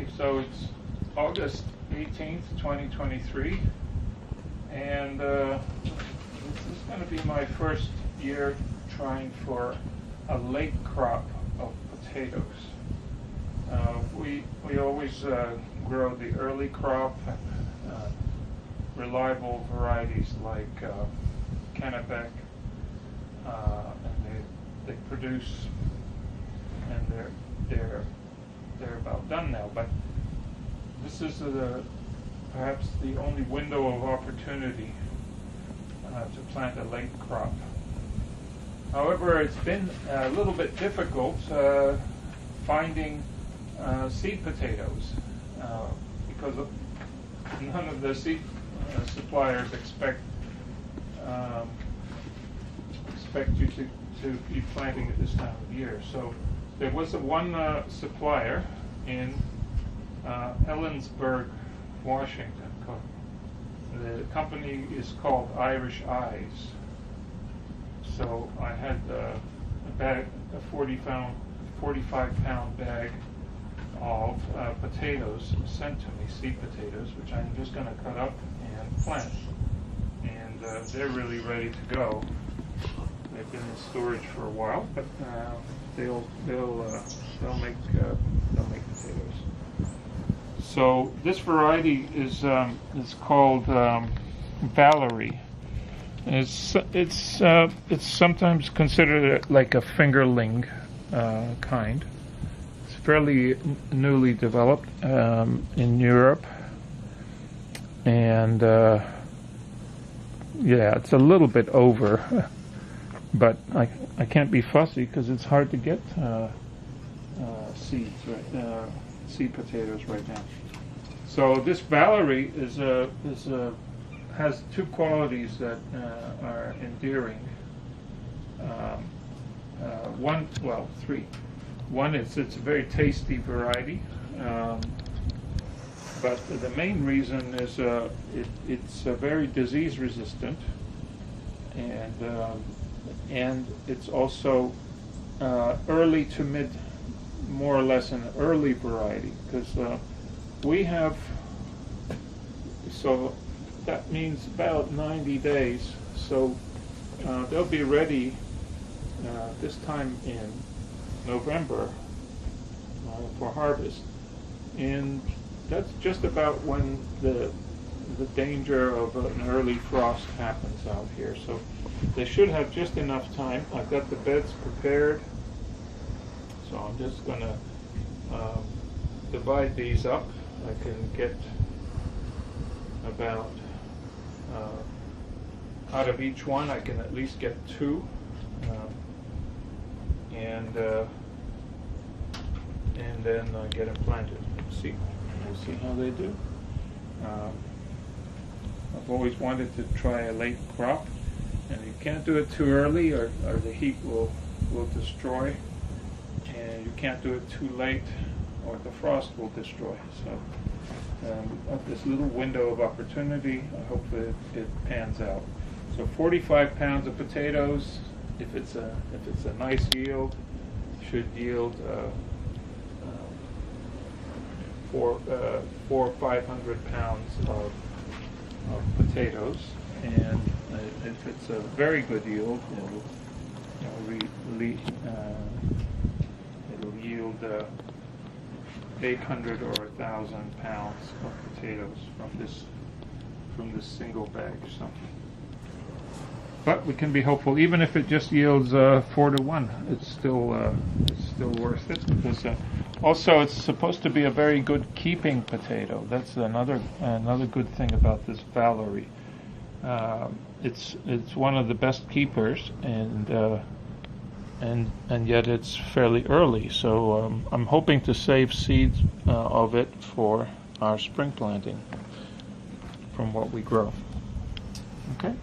Okay, so it's August 18th, 2023, and this is going to be my first year trying for a late crop of potatoes. We always grow the early crop, reliable varieties like Kennebec, and they produce, and they're about done now. But this is perhaps the only window of opportunity to plant a late crop. However, it's been a little bit difficult finding seed potatoes because none of the seed suppliers expect you to be planting at this time of year. So there was one supplier in Ellensburg, Washington. The company is called Irish Eyes. So I had a 45-pound bag of potatoes sent to me, seed potatoes, which I'm just going to cut up and plant. And they're really ready to go. They've been in storage for a while, but they'll make potatoes. So this variety is called Valerie. It's sometimes considered like a fingerling kind. It's fairly newly developed in Europe, and yeah, it's a little bit over, but I can't be fussy because it's hard to get seed potatoes right now. So this Valerie has two qualities that are endearing. Three. One is it's a very tasty variety, but the main reason is it's very disease resistant, and it's also early to mid, more or less an early variety, because we have, so that means about 90 days, so they'll be ready this time in November for harvest, and that's just about when the danger of an early frost happens out here. So they should have just enough time. I've got the beds prepared, so I'm just going to divide these up. I can get about out of each one I can at least get two, and then get them planted. We'll see how they do. I've always wanted to try a late crop, and you can't do it too early or the heat will destroy, and you can't do it too late or the frost will destroy. So of this little window of opportunity, I hope that it pans out. So 45 pounds of potatoes, if it's a nice yield, should yield 400 or 500 pounds of potatoes, and if it's a very good yield, it'll yield 800 or 1,000 pounds of potatoes from this single bag. So, but we can be hopeful, even if it just yields 4 to 1. It's still worth it, because also it's supposed to be a very good keeping potato. That's another good thing about this Valerie. It's one of the best keepers, and yet it's fairly early. So I'm hoping to save seeds of it for our spring planting from what we grow. Okay.